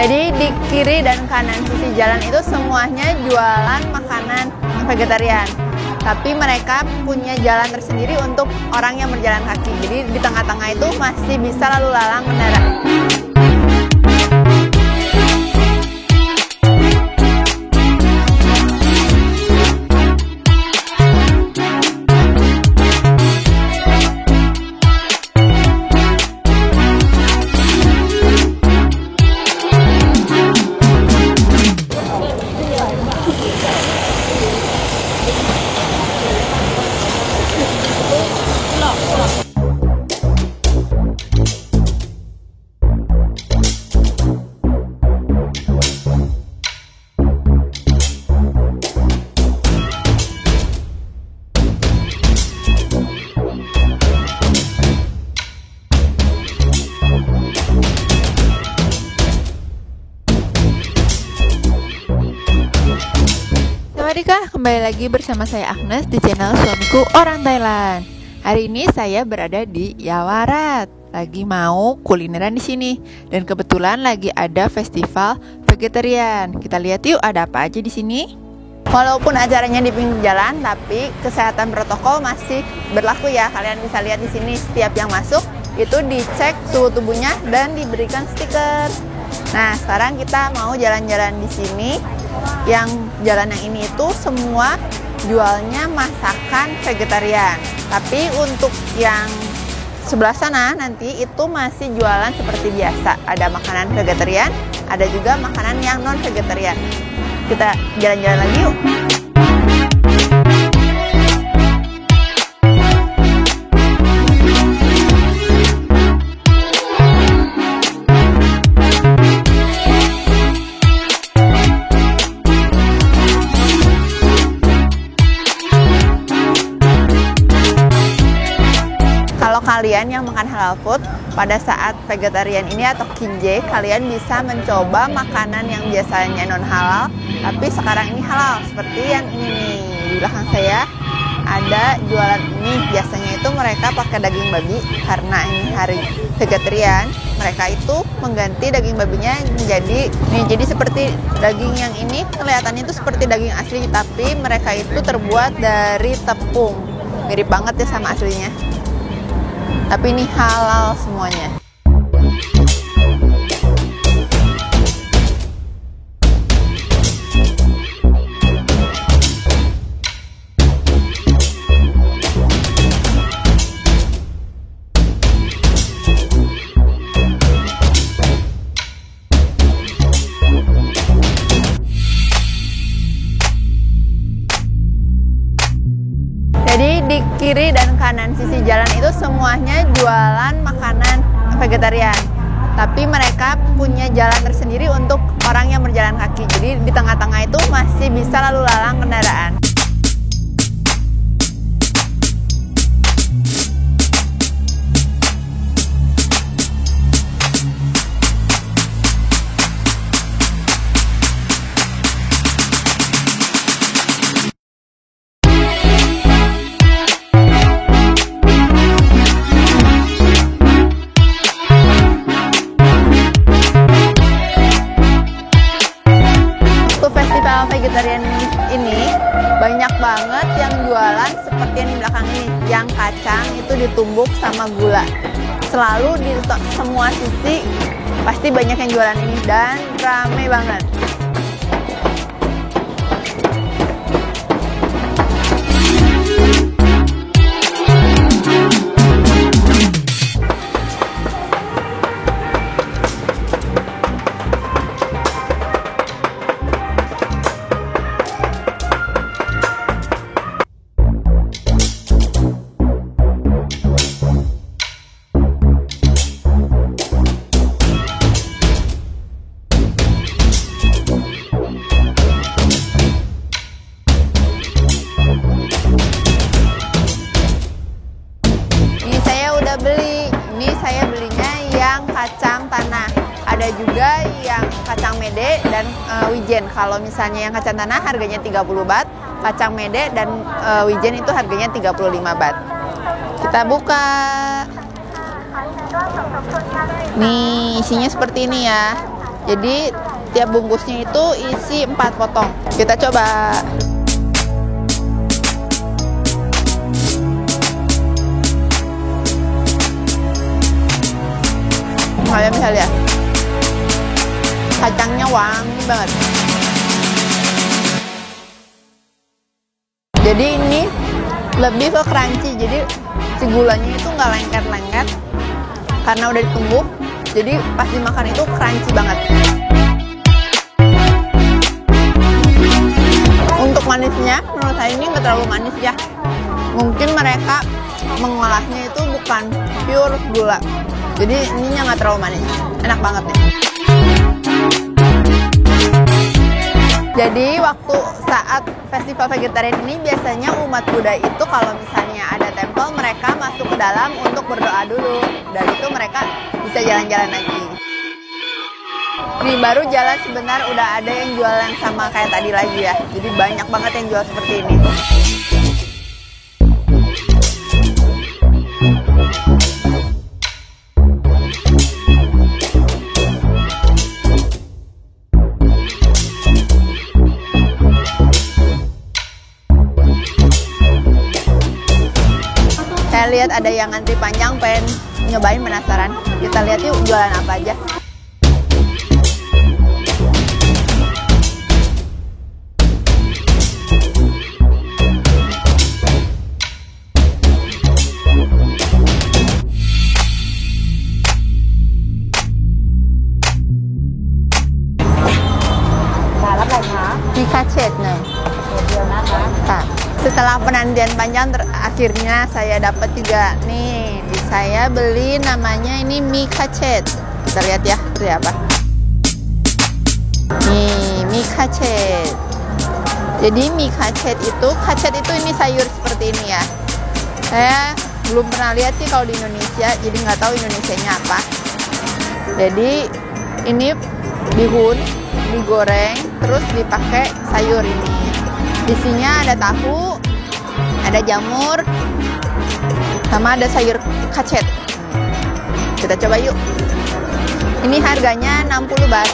Jadi di kiri dan kanan sisi jalan itu semuanya jualan makanan vegetarian. Tapi mereka punya jalan tersendiri untuk orang yang berjalan kaki. Jadi di tengah-tengah itu masih bisa lalu lalang kendaraan. Sawadika, kembali lagi bersama saya Agnes di channel Suamiku Orang Thailand. Hari ini saya berada di Yawarat, lagi mau kulineran di sini dan kebetulan lagi ada festival vegetarian. Kita lihat yuk ada apa aja di sini. Walaupun acaranya di pinggir jalan, tapi kesehatan protokol masih berlaku ya. Kalian bisa lihat di sini setiap yang masuk itu dicek suhu tubuhnya dan diberikan stiker. Nah, sekarang kita mau jalan-jalan di sini. Yang jalan yang ini itu semua jualnya masakan vegetarian. Tapi untuk yang sebelah sana nanti itu masih jualan seperti biasa. Ada makanan vegetarian, ada juga makanan yang non vegetarian. Kita jalan-jalan lagi yuk. Kalau kalian yang makan halal food, pada saat vegetarian ini atau kinje, kalian bisa mencoba makanan yang biasanya non halal, tapi sekarang ini halal. Seperti yang ini nih, di belakang saya ada jualan ini. Biasanya itu mereka pakai daging babi, karena ini hari vegetarian, mereka itu mengganti daging babinya menjadi nih. Jadi seperti daging yang ini, kelihatannya itu seperti daging asli, tapi mereka itu terbuat dari tepung. Mirip banget ya sama aslinya. Tapi ini halal semuanya. Jadi di kiri dan kanan sisi jalan itu semuanya jualan makanan vegetarian. Tapi mereka punya jalan tersendiri untuk orang yang berjalan kaki. Jadi di tengah-tengah itu masih bisa lalu lalang kendaraan. Vegetarian ini banyak banget yang jualan seperti yang di belakang ini, yang kacang itu ditumbuk sama gula. Selalu di semua sisi pasti banyak yang jualan ini dan rame banget. Saya belinya yang kacang tanah. Ada juga yang kacang mede dan wijen. Kalau misalnya yang kacang tanah harganya 30 baht, kacang mede dan wijen itu harganya 35 baht. Kita buka. Nih, isinya seperti ini ya. Jadi tiap bungkusnya itu isi 4 potong. Kita coba. Kalian bisa lihat, kacangnya wangi banget. Jadi ini lebih ke crunchy, jadi si gulanya itu nggak lengket-lengket karena udah ditumbuk. Jadi pas dimakan itu crunchy banget. Untuk manisnya, menurut saya ini nggak terlalu manis ya. Mungkin mereka mengolahnya itu bukan pure gula. Jadi ininya nggak terlalu manis, enak banget nih. Jadi waktu saat festival vegetarian ini biasanya umat Buddha itu kalau misalnya ada tempel, mereka masuk ke dalam untuk berdoa dulu. Dan itu mereka bisa jalan-jalan lagi. Nih baru jalan sebentar udah ada yang jualan sama kayak tadi lagi ya. Jadi banyak banget yang jual seperti ini. Saya lihat ada yang ngantri panjang, pengen nyobain, penasaran. Kita lihat yuk jualan apa aja. Mie kacet nih. Setelah penantian panjang, akhirnya saya dapat juga nih. Saya beli namanya ini mie kacet. Kita lihat ya, itu apa? Nih, mie kacet. Jadi mie kacet itu ini sayur seperti ini ya. Saya belum pernah lihat sih kalau di Indonesia, jadi nggak tahu Indonesianya apa. Jadi ini bihun, digoreng, terus dipakai sayur ini. Isinya ada tahu, ada jamur, sama ada sayur kacet. Kita coba yuk. Ini harganya 60 baht.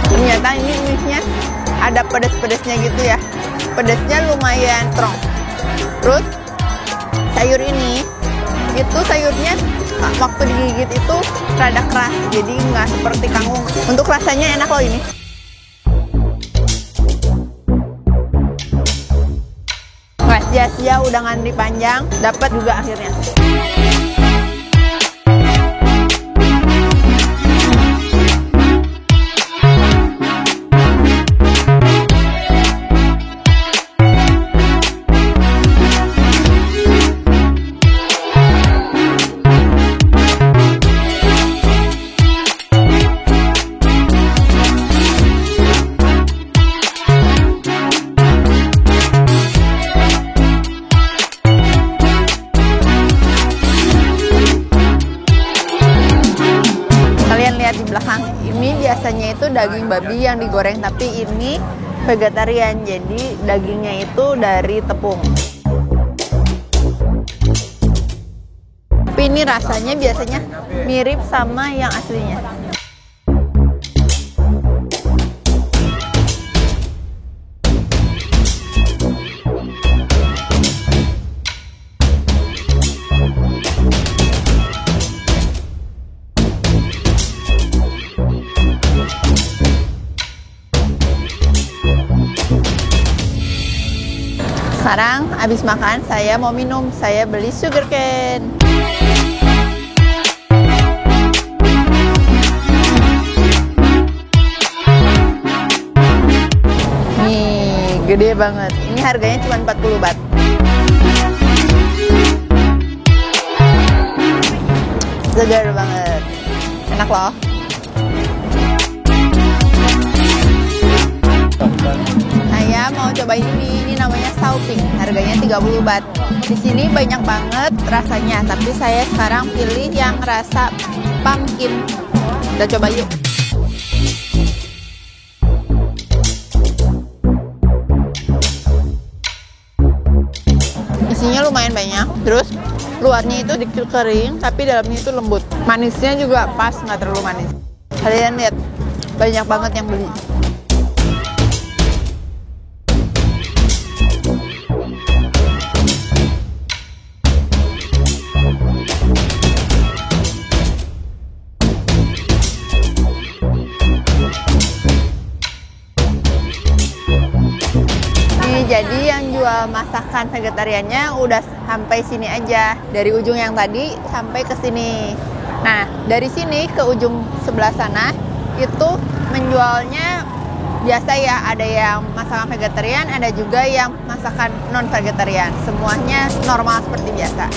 Ternyata ini mie-nya ada pedas-pedasnya gitu ya. Pedasnya lumayan strong. Terus sayur ini, itu sayurnya waktu digigit itu rada keras, jadi nggak seperti kangkung. Untuk rasanya enak loh ini. Nggak sia-sia udah ngantri panjang, dapat juga akhirnya. Lihat di belakang, ini biasanya itu daging babi yang digoreng, tapi ini vegetarian, jadi dagingnya itu dari tepung. Tapi ini rasanya biasanya mirip sama yang aslinya. Sekarang habis makan, saya mau minum. Saya beli sugar cane. Nih, gede banget. Ini harganya cuma 40 baht. Segar banget. Enak loh. Saya mau cobain ini namanya Sauping, harganya 30 baht. Di sini banyak banget rasanya, tapi saya sekarang pilih yang rasa pumpkin. Kita coba yuk. Isinya lumayan banyak, terus luarnya itu dikit kering, tapi dalamnya itu lembut. Manisnya juga pas, nggak terlalu manis. Kalian lihat, banyak banget yang beli. Jadi yang jual masakan vegetariannya udah sampai sini aja, dari ujung yang tadi sampai ke sini. Nah, dari sini ke ujung sebelah sana itu menjualnya biasa ya, ada yang masakan vegetarian, ada juga yang masakan non vegetarian. Semuanya normal seperti biasa.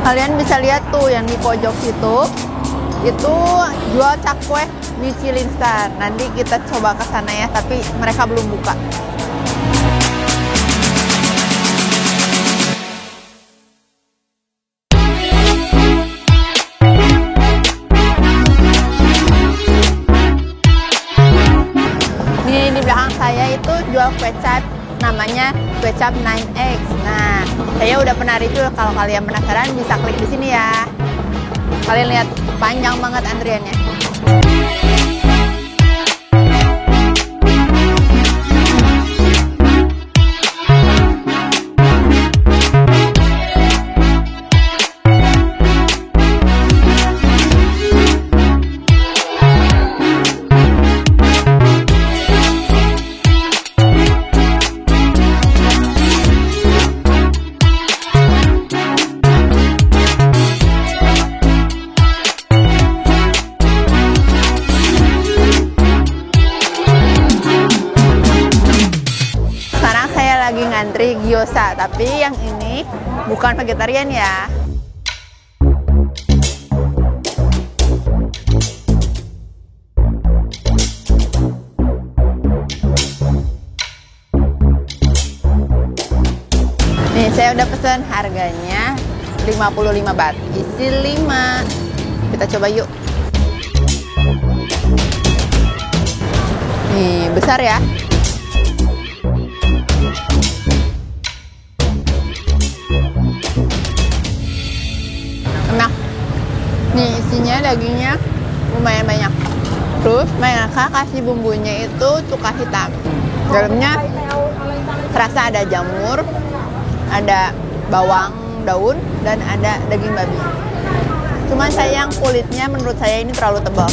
Kalian bisa lihat tuh yang di pojok situ, itu jual cakwe Michelin Star. Nanti kita coba ke sana ya, tapi mereka belum buka. Di belakang saya itu jual kecap, namanya kecap 9X. Nah, saya udah pernah review. Kalau kalian penasaran bisa klik di sini ya. Kalian lihat, panjang banget antriannya. Ngantri gyoza, tapi yang ini bukan vegetarian ya. Nih, saya udah pesen, harganya 55 baht, isi 5. Kita coba yuk. Nih, besar ya. Enak. Nih isinya dagingnya lumayan banyak. Terus mereka kasih bumbunya itu cuka hitam. Dalamnya terasa ada jamur, ada bawang daun, dan ada daging babi. Cuman sayang kulitnya menurut saya ini terlalu tebal.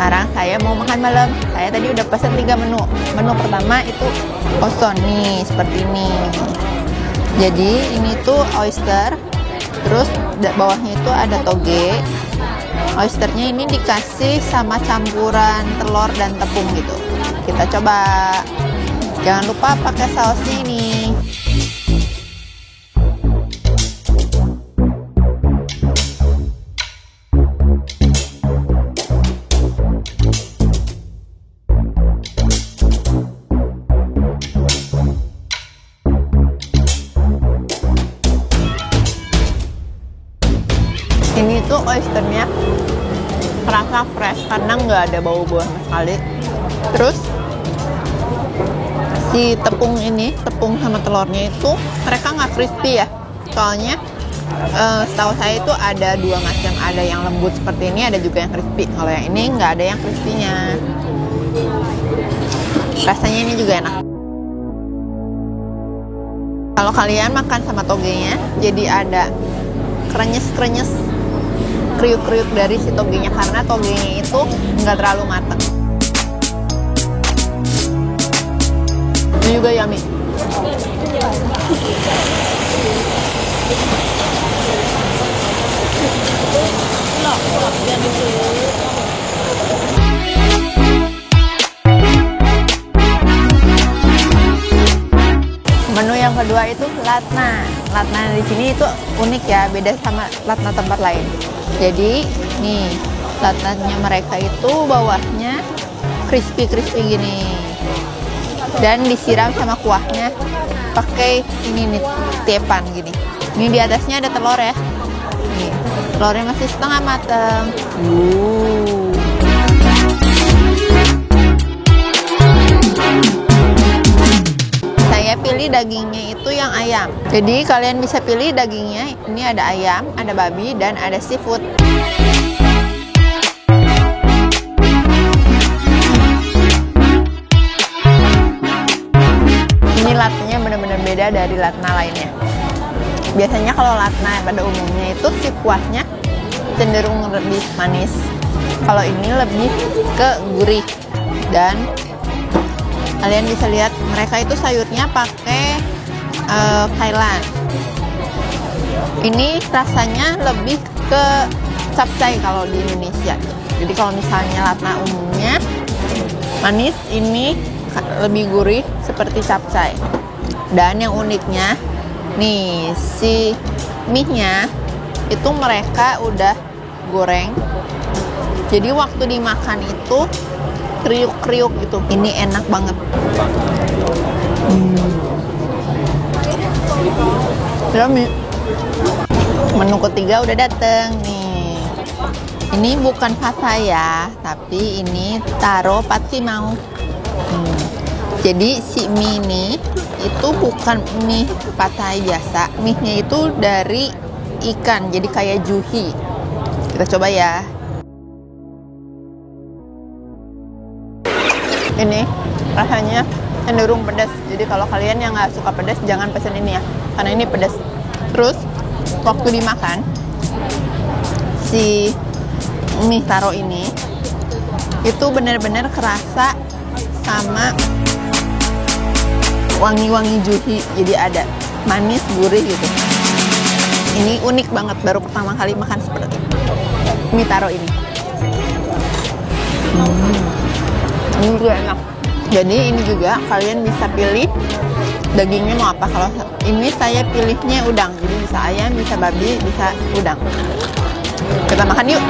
Sekarang saya mau makan malam. Saya tadi udah pesan 3 menu. Menu pertama itu oson nih, seperti ini. Jadi ini tuh oyster. Terus bawahnya itu ada toge. Oysternya ini dikasih sama campuran telur dan tepung gitu. Kita coba. Jangan lupa pakai sausnya ini. Ini tuh oysternya terasa fresh karena nggak ada bau buah sama sekali. Terus si tepung ini, tepung sama telurnya itu mereka nggak crispy ya. Soalnya setahu saya itu ada 2 macam, ada yang lembut seperti ini, ada juga yang crispy. Kalau yang ini nggak ada yang crispy-nya. Rasanya ini juga enak. Kalau kalian makan sama togenya, jadi ada krenyes-krenyes, kriuk-kriuk dari si togenya karena togenya itu nggak terlalu matang. Ini juga yummy. Menu yang kedua itu latna. Latna di sini itu unik ya, beda sama latna tempat lain. Jadi nih latnanya mereka itu bawahnya crispy gini, dan disiram sama kuahnya pakai ini nih tepan gini. Ini di atasnya ada telur ya. Nih telurnya masih setengah matang. Saya pilih dagingnya itu yang ayam. Jadi kalian bisa pilih dagingnya. Ini ada ayam, ada babi, dan ada seafood. Ini latnanya benar-benar beda dari latna lainnya. Biasanya kalau latna pada umumnya itu si kuahnya cenderung lebih manis. Kalau ini lebih ke gurih, dan kalian bisa lihat mereka itu sayurnya pakai Thailand. Ini rasanya lebih ke capcay kalau di Indonesia. Jadi kalau misalnya latna umumnya manis, ini lebih gurih seperti capcay. Dan yang uniknya nih, si mie-nya itu mereka udah goreng. Jadi waktu dimakan itu kriuk-kriuk gitu. Ini enak banget. Yummy. Menu ketiga udah dateng nih. Ini bukan pad thai ya, tapi ini taro pad mau. Jadi si mie ini itu bukan mie pad thai biasa. Mie-nya itu dari ikan, jadi kayak juhi. Kita coba ya. Ini rasanya cenderung pedas. Jadi kalau kalian yang nggak suka pedas, jangan pesen ini ya, karena ini pedas. Terus waktu dimakan, si mie taro ini itu benar-benar kerasa sama wangi-wangi juhi. Jadi ada manis, gurih gitu. Ini unik banget, baru pertama kali makan seperti mie taro ini. Ini juga enak. Jadi ini juga kalian bisa pilih dagingnya mau apa. Kalau ini saya pilihnya udang. Jadi bisa ayam, bisa babi, bisa udang. Kita makan yuk.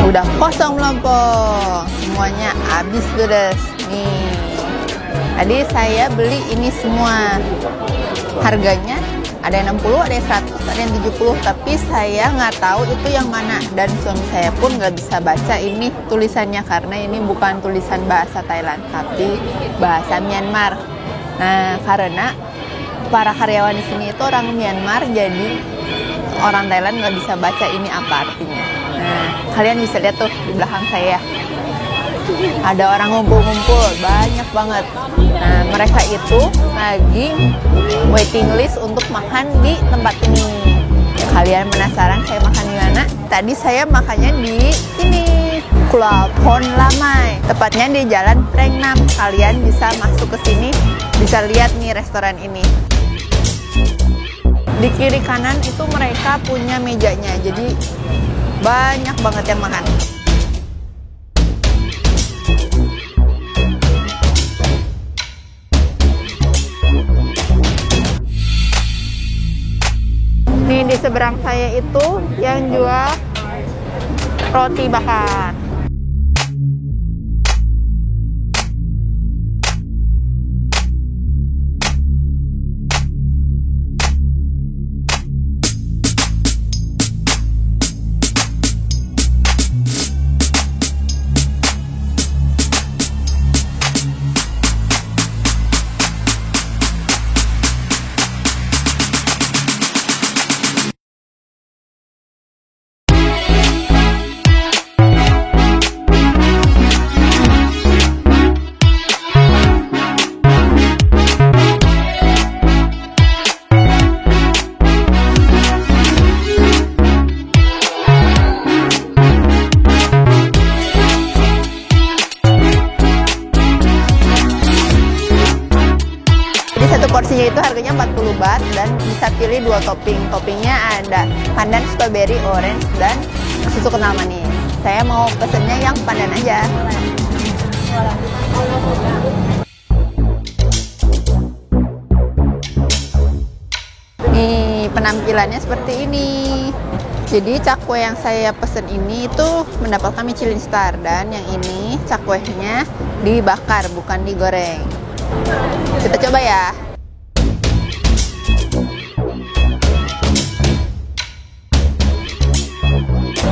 Udah kosong melompong. Semuanya habis ludes. Nih. Tadi saya beli ini semua. Harganya ada yang 60, ada yang 100, ada yang 70, tapi saya nggak tahu itu yang mana, dan suami saya pun nggak bisa baca ini tulisannya karena ini bukan tulisan bahasa Thailand tapi bahasa Myanmar. Nah, karena para karyawan di sini itu orang Myanmar, jadi orang Thailand nggak bisa baca ini apa artinya. Nah, kalian bisa lihat tuh di belakang saya ada orang ngumpul-ngumpul banyak banget. Nah, mereka itu lagi waiting list untuk makan di tempat ini. Kalian penasaran saya makan di mana? Tadi saya makannya di sini, Kula Phon Lamai, tepatnya di Jalan Preng Nam. Kalian bisa masuk ke sini, bisa lihat nih restoran ini. Di kiri kanan itu mereka punya mejanya, jadi banyak banget yang makan. Nih di seberang saya itu yang jual roti bakar. Porsinya itu harganya 40 baht dan bisa pilih 2 topping. Toppingnya ada pandan, strawberry, orange, dan susu kental manis. Saya mau pesennya yang pandan aja. Nih, penampilannya seperti ini. Jadi cakwe yang saya pesen ini itu mendapatkan Michelin Star, dan yang ini cakwenya dibakar bukan digoreng. Kita coba ya.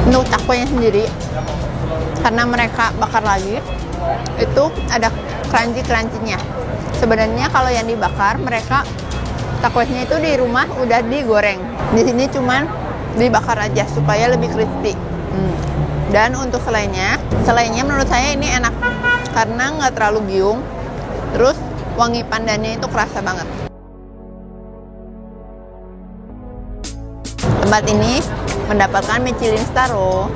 Untuk cakwenya sendiri, karena mereka bakar lagi, itu ada crunchy-crunchy-nya. Sebenarnya kalau yang dibakar, mereka cakwenya itu di rumah udah digoreng. Di sini cuman dibakar aja supaya lebih crispy. Dan untuk selainya menurut saya ini enak karena nggak terlalu giung, terus wangi pandannya itu kerasa banget. Tempat ini mendapatkan Michelin Star loh.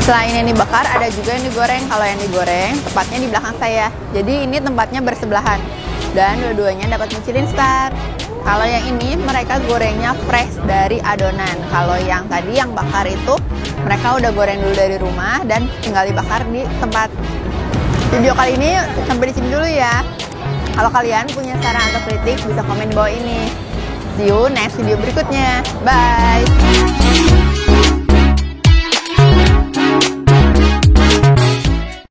Selain yang dibakar, ada juga yang digoreng. Kalau yang digoreng, tepatnya di belakang saya. Jadi ini tempatnya bersebelahan. Dan dua-duanya dapat Michelin Star. Kalau yang ini, mereka gorengnya fresh dari adonan. Kalau yang tadi, yang bakar itu, mereka udah goreng dulu dari rumah dan tinggal dibakar di tempat. Video kali ini sampai di sini dulu ya. Kalau kalian punya saran atau kritik, bisa komen di bawah ini. See you next video berikutnya. Bye!